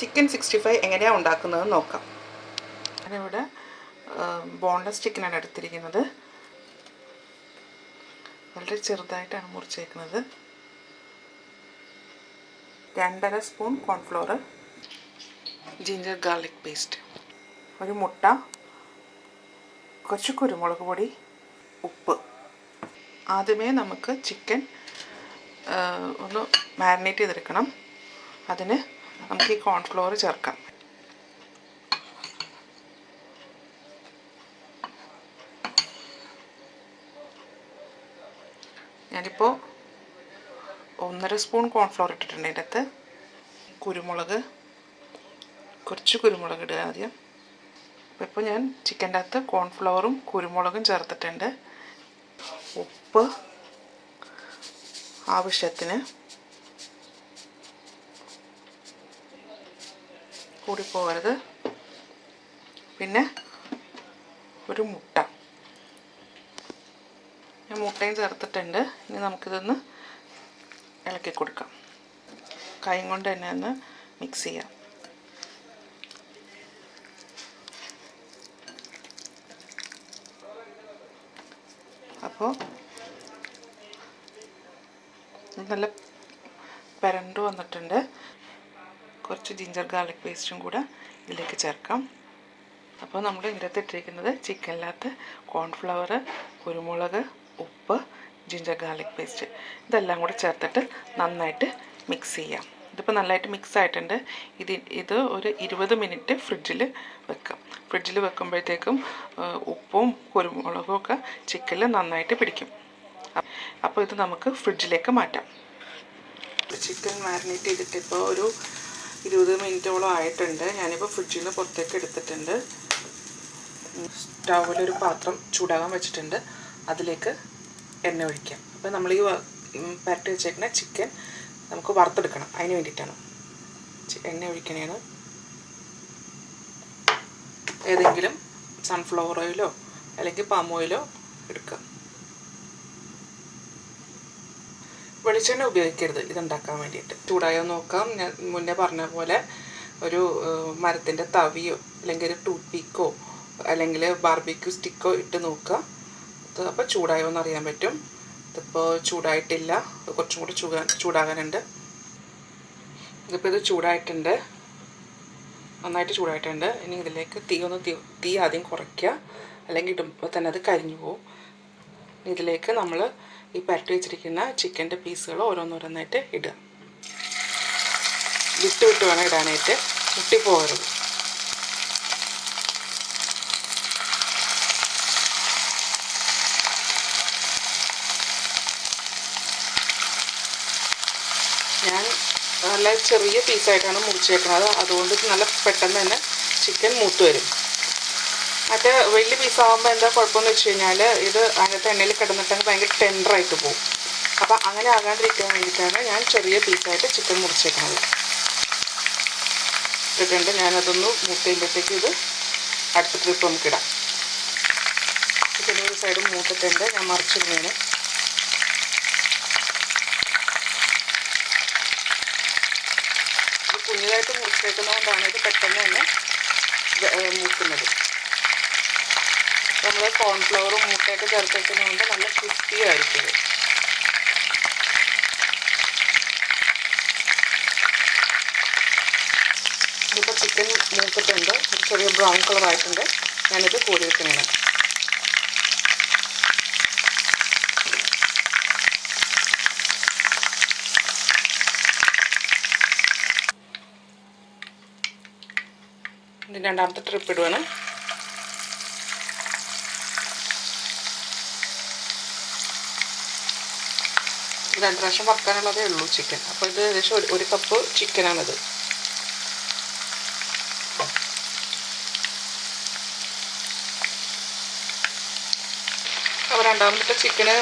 Chicken 65 എങ്ങനെയാണ് ഉണ്ടാക്കുന്നതെന്ന് നോക്കാം. ഞാനിവിടെ ബോൺലെസ് ചിക്കനാണ് എടുത്തിരിക്കുന്നത്. വളരെ ചെറുതായിട്ടാണ് മുറിച്ചേക്കുന്നത്. 2.5 spoon cornflour, ginger garlic paste, ഒരു മുട്ട, കുറച്ച് കുരുമുളക് പൊടി, ഉപ്പ്. ആദ്യമേ നമുക്ക് ചിക്കൻ ഒന്ന് മാരിനേറ്റ് ചെയ്തെടുക്കണം. അതിന് നമുക്ക് ഈ കോൺഫ്ലോർ ചേർക്കാം. ഞാനിപ്പോൾ 1.5 സ്പൂൺ കോൺഫ്ലോർ ഇട്ടിട്ടുണ്ട്. അതിൻ്റെ അകത്ത് കുരുമുളക്, കുറച്ച് കുരുമുളക് ഇടുക ആദ്യം. അപ്പോൾ ഇപ്പോൾ ഞാൻ ചിക്കൻ്റെ അകത്ത് കോൺഫ്ലവറും കുരുമുളകും ചേർത്തിട്ടുണ്ട്. ഉപ്പ് ആവശ്യത്തിന്, കൂടിപ്പോകരുത്. പിന്നെ ഒരു മുട്ട, ഞാൻ മുട്ടയും ചേർത്തിട്ടുണ്ട്. ഇനി നമുക്കിതൊന്ന് ഇളക്കി കൊടുക്കാം. കൈ കൊണ്ട് തന്നെ ഒന്ന് മിക്സ് ചെയ്യാം. അപ്പോൾ നല്ല പരണ്ട് വന്നിട്ടുണ്ട്. കുറച്ച് ജിഞ്ചർ ഗാർലിക് പേസ്റ്റും കൂടെ ഇതിലേക്ക് ചേർക്കാം. അപ്പോൾ നമ്മൾ ഇതിൻ്റെ അകത്ത് ഇട്ടിരിക്കുന്നത് ചിക്കനിനകത്ത് കോൺഫ്ലവർ, കുരുമുളക്, ഉപ്പ്, ജിഞ്ചർ ഗാർലിക് പേസ്റ്റ് ഇതെല്ലാം കൂടെ ചേർത്തിട്ട് നന്നായിട്ട് മിക്സ് ചെയ്യാം. ഇതിപ്പോൾ നല്ലതായിട്ട് മിക്സ് ആയിട്ടുണ്ട്. ഇത് ഒരു 20 മിനിറ്റ് ഫ്രിഡ്ജിൽ വെക്കാം. ഫ്രിഡ്ജിൽ വെക്കുമ്പോഴത്തേക്കും ഉപ്പും കുരുമുളകും ഒക്കെ ചിക്കനിൽ നന്നായിട്ട് പിടിക്കും. അപ്പോൾ ഇത് നമുക്ക് ഫ്രിഡ്ജിലേക്ക് മാറ്റാം. ചിക്കൻ മാരിനേറ്റ് ചെയ്തിട്ട് ഇപ്പോൾ ഒരു 20 മിനിറ്റോളം ആയിട്ടുണ്ട്. ഞാനിപ്പോൾ ഫ്രിഡ്ജിൽ നിന്ന് പുറത്തേക്ക് എടുത്തിട്ടുണ്ട്. സ്റ്റൗവിലൊരു പാത്രം ചൂടാകാൻ വെച്ചിട്ടുണ്ട്. അതിലേക്ക് എണ്ണ ഒഴിക്കാം. അപ്പോൾ നമ്മൾ ഈ പരട്ടി വെച്ചേക്കുന്ന ചിക്കൻ നമുക്ക് വറുത്തെടുക്കണം. അതിന് വേണ്ടിയിട്ടാണ് എണ്ണ ഒഴിക്കണേന്ന്. ഏതെങ്കിലും സൺഫ്ലവർ ഓയിലോ അല്ലെങ്കിൽ പാം ഓയിലോ എടുക്കുക. വെളിച്ചെണ്ണ ഉപയോഗിക്കരുത് ഇതുണ്ടാക്കാൻ വേണ്ടിയിട്ട്. ചൂടായോ നോക്കാം. ഞാൻ മുന്നേ പറഞ്ഞ പോലെ ഒരു മരത്തിൻ്റെ തവിയോ അല്ലെങ്കിൽ ഒരു ടൂത്ത് പീക്കോ അല്ലെങ്കിൽ ബാർബിക്യൂ സ്റ്റിക്കോ ഇട്ട് നോക്കുക. അപ്പോൾ ചൂടായോ എന്ന് അറിയാൻ പറ്റും. ഇതിപ്പോൾ ചൂടായിട്ടില്ല, കുറച്ചും കൂടി ചൂടാകാനുണ്ട്. ഇതിപ്പോൾ ഇത് ചൂടായിട്ടുണ്ട്, നന്നായിട്ട് ചൂടായിട്ടുണ്ട്. ഇനി ഇതിലേക്ക് തീ ആദ്യം കുറയ്ക്കുക, അല്ലെങ്കിൽ ഇടുമ്പോൾ തന്നെ അത് കരിഞ്ഞു പോകും. ഇതിലേക്ക് നമ്മൾ ഈ പരട്ടി വെച്ചിരിക്കുന്ന ചിക്കൻ്റെ പീസുകൾ ഓരോന്നോരോന്നായിട്ട് ഇടുക. വിട്ട് വേണം ഇടാനായിട്ട്, മുട്ടിപ്പോകരുത്. ഞാൻ നല്ല ചെറിയ പീസായിട്ടാണ് മുറിച്ചേക്കുന്നത്. അതുകൊണ്ട് നല്ല പെട്ടെന്ന് തന്നെ ചിക്കൻ മൂത്ത് വരും. മറ്റേ വലിയ പീസാകുമ്പോൾ എന്താ കുഴപ്പമെന്ന് വെച്ച് കഴിഞ്ഞാൽ ഇത് അതിനകത്ത് എണ്ണയിൽ കിടന്നിട്ടെങ്കിൽ ഭയങ്കര ടെൻഡറായിട്ട് പോകും. അപ്പോൾ അങ്ങനെ ആകാണ്ടിരിക്കാൻ വേണ്ടിയിട്ടാണ് ഞാൻ ചെറിയ പീസായിട്ട് ചിക്കൻ മുറിച്ചേക്കുന്നത്. ഇട്ടിട്ടുണ്ട്. ഞാനതൊന്ന് മൂത്ത് കഴിയുമ്പോഴത്തേക്ക് ഇത് അടുത്ത ട്രിപ്പ് നമുക്കിടാം. ചിക്കൻ ഒരു സൈഡ് മൂത്തിട്ടുണ്ട്. ഞാൻ മറിച്ചിടുന്നതിന് കുഞ്ഞിതായിട്ട് മുറിച്ചേക്കുന്നതുകൊണ്ടാണ് ഇത് പെട്ടെന്ന് തന്നെ മൂക്കുന്നത്. നമ്മൾ കോൺഫ്ലവറും മുട്ടയൊക്കെ ചേർത്തേക്കുന്നതുകൊണ്ട് നല്ല ക്രിസ്പി ആയിരിക്കും. ഇതിപ്പോൾ ചിക്കൻ മൂത്തിട്ടുണ്ട്, ഒരു ചെറിയ ബ്രൗൺ കളറായിട്ടുണ്ട്. ഞാനിത് കോരി വെക്കുന്നതാണ്. ഇത് രണ്ടാമത്തെ ട്രിപ്പ് ഇടുവാണ്. ഇത് 2 പ്രാവശ്യം വറുക്കാനുള്ളതേ ഉള്ളൂ ചിക്കൻ. അപ്പോൾ ഇത് ഏകദേശം 1 കപ്പ് ചിക്കനാണിത്. അപ്പോൾ രണ്ടാമത്തെ ചിക്കന്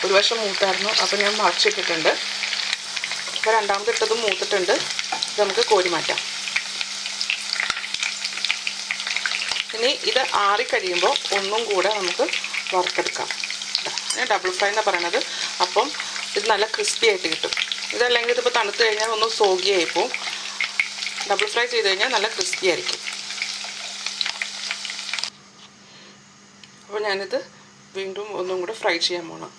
ഒരു വശം മൂത്തായിരുന്നു. അപ്പോൾ ഞാൻ മറിച്ചിട്ടിട്ടുണ്ട്. അപ്പോൾ രണ്ടാമത്തെ ഇട്ടതും മൂത്തിട്ടുണ്ട്. ഇത് നമുക്ക് കോരി മാറ്റാം. ഇനി ഇത് ആറിക്കഴിയുമ്പോൾ ഒന്നും കൂടെ നമുക്ക് വറുത്തെടുക്കാം. ഞാൻ ഡബിൾ ഫ്രൈ എന്നാണ് പറയണത്. അപ്പം ഇത് നല്ല ക്രിസ്പി ആയിട്ട് കിട്ടും. ഇതല്ലെങ്കിൽ ഇതിപ്പോൾ തണുത്ത് കഴിഞ്ഞാൽ ഒന്ന് സോഗി ആയിപ്പോവും. ഡബിൾ ഫ്രൈ ചെയ്ത് കഴിഞ്ഞാൽ നല്ല ക്രിസ്പി ആയിരിക്കും. അപ്പോൾ ഞാനിത് വീണ്ടും ഒന്നും കൂടെ ഫ്രൈ ചെയ്യാൻ പോകണം.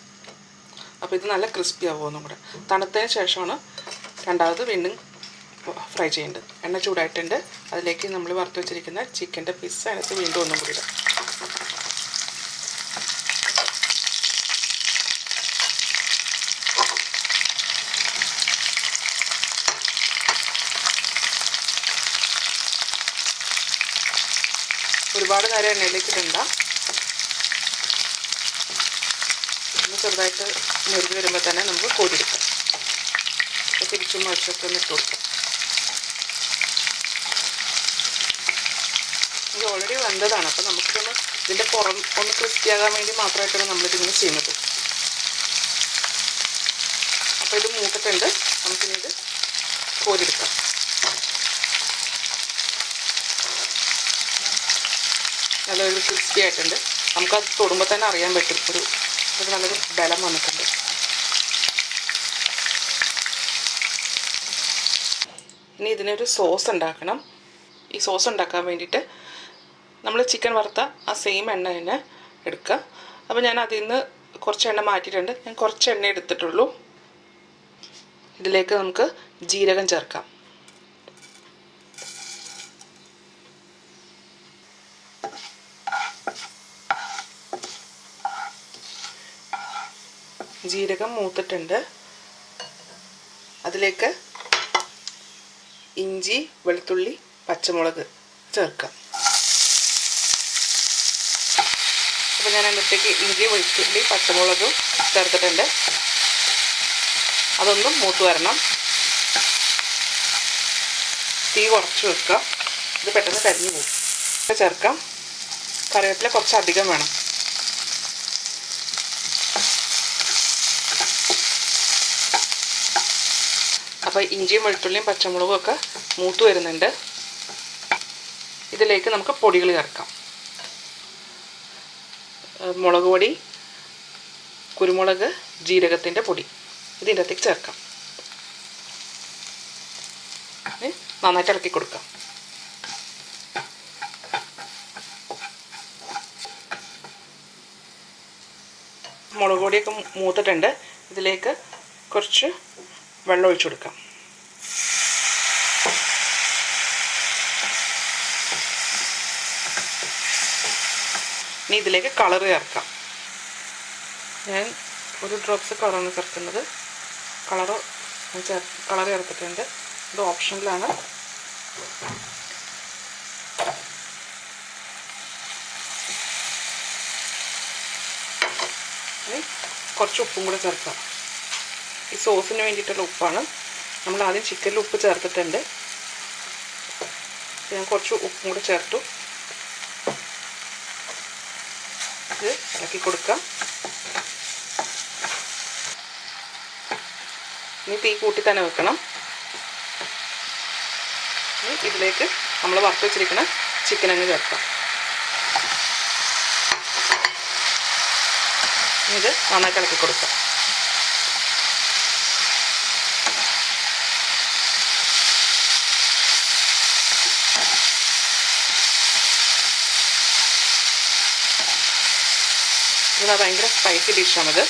അപ്പോൾ ഇത് നല്ല ക്രിസ്പി ആവും ഒന്നും കൂടെ. തണുത്തതിന് ശേഷമാണ് രണ്ടാമത് വീണ്ടും ഫ്രൈ ചെയ്യേണ്ടത്. എണ്ണ ചൂടായിട്ടുണ്ട്. അതിലേക്ക് നമ്മൾ വറുത്ത് വെച്ചിരിക്കുന്ന ചിക്കൻ്റെ പീസ് അതിനകത്ത് വീണ്ടും ഒന്നും കൂടി ഇടാം. ഒരുപാട് നേരം എണ്ണയിലേക്ക് ഇടണ്ട. ഒന്ന് ചെറുതായിട്ട് മുരുകി വരുമ്പോൾ തന്നെ നമുക്ക് കോരിയെടുക്കാം. അപ്പോൾ തിരിച്ചും മറിച്ചൊക്കെ ഒന്ന് ഇട്ട് കൊടുക്കാം. ഇത് ഓൾറെഡി വെന്തതാണ്. അപ്പോൾ നമുക്കിതൊന്ന് ഇതിൻ്റെ പുറം ഒന്ന് ക്രിസ്പിയാകാൻ വേണ്ടി മാത്രമായിട്ടാണ് നമ്മളിതിങ്ങനെ ചെയ്യുന്നത്. അപ്പോൾ ഇത് മൂത്തിട്ടുണ്ട്. നമുക്കിനി ഇത് കോരിയെടുക്കാം. നല്ലൊരു ക്രിസ്പി ആയിട്ടുണ്ട്. നമുക്കത് തൊടുമ്പോൾ തന്നെ അറിയാൻ പറ്റും ഒരു നല്ലൊരു ബലം വന്നിട്ടുണ്ട്. ഇനി ഇതിനൊരു സോസ് ഉണ്ടാക്കണം. ഈ സോസ് ഉണ്ടാക്കാൻ വേണ്ടിയിട്ട് നമ്മൾ ചിക്കൻ വറുത്ത ആ സെയിം എണ്ണ തന്നെ എടുക്കുക. അപ്പോൾ ഞാൻ അതിൽ നിന്ന് കുറച്ച് എണ്ണ മാറ്റിയിട്ടുണ്ട്. ഞാൻ കുറച്ച് എണ്ണ എടുത്തിട്ടുള്ളൂ. ഇതിലേക്ക് നമുക്ക് ജീരകം ചേർക്കാം. ജീരകം മൂത്തിട്ടുണ്ട്. അതിലേക്ക് ഇഞ്ചി, വെളുത്തുള്ളി, പച്ചമുളക് ചേർക്കാം. അപ്പോൾ ഞാൻ അതിനകത്തേക്ക് ഇഞ്ചി, വെളുത്തുള്ളി, പച്ചമുളകും ചേർത്തിട്ടുണ്ട്. അതൊന്നും മൂത്ത് വരണം. തീ കുറച്ച് വെക്കുക. ഇത് പെട്ടെന്ന് കരിഞ്ഞു പോകും. ചേർക്കാം. കറിവേപ്പില കുറച്ചധികം വേണം. അപ്പോൾ ഇഞ്ചിയും വെളുത്തുള്ളിയും പച്ചമുളകും ഒക്കെ മൂത്ത് വരുന്നുണ്ട്. ഇതിലേക്ക് നമുക്ക് പൊടികൾ ചേർക്കാം. മുളക് പൊടി, കുരുമുളക്, ജീരകത്തിൻ്റെ പൊടി ഇതിൻ്റെ അകത്തേക്ക് ചേർക്കാം. നന്നായിട്ട് ഇളക്കി കൊടുക്കാം. മുളക് പൊടിയൊക്കെ മൂത്തിട്ടുണ്ട്. ഇതിലേക്ക് കുറച്ച് വെള്ളം ഒഴിച്ചു കൊടുക്കാം. ഇനി ഇതിലേക്ക് കളർ ചേർക്കാം. ഞാൻ ഒരു ഡ്രോപ്സ് കളറാണ് ചേർക്കുന്നത്. കളർ ചേർത്തിട്ടുണ്ട്. ഇത് ഓപ്ഷനിലാണ്. കുറച്ച് ഉപ്പും കൂടെ ചേർക്കാം. ഈ സോസിന് വേണ്ടിയിട്ടുള്ള ഉപ്പാണ്. നമ്മൾ ആദ്യം ചിക്കനിൽ ഉപ്പ് ചേർത്തിട്ടുണ്ട്. ഞാൻ കുറച്ച് ഉപ്പും കൂടെ ചേർത്തു. ഇത് ഇളക്കി കൊടുക്കാം. ഇനി തീ കൂട്ടി തന്നെ വെക്കണം. ഇനി ഇതിലേക്ക് നമ്മൾ വറുത്ത് വെച്ചിരിക്കുന്ന ചിക്കൻ അങ്ങ് ചേർക്കാം. ഇത് നന്നായിട്ട് ഇളക്കി കൊടുക്കാം. ഇത് ഭയങ്കര സ്പൈസി ഡിഷാണിത്.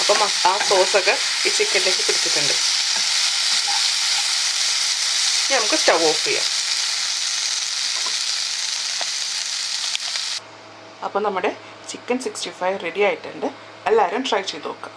അപ്പം ആ സോസൊക്കെ ഈ ചിക്കനിലേക്ക് പിടിച്ചിട്ടുണ്ട്. ഇനി നമുക്ക് സ്റ്റവ് ഓഫ് ചെയ്യാം. അപ്പം നമ്മുടെ ചിക്കൻ 65 റെഡി ആയിട്ടുണ്ട്. എല്ലാവരും ട്രൈ ചെയ്ത് നോക്കാം.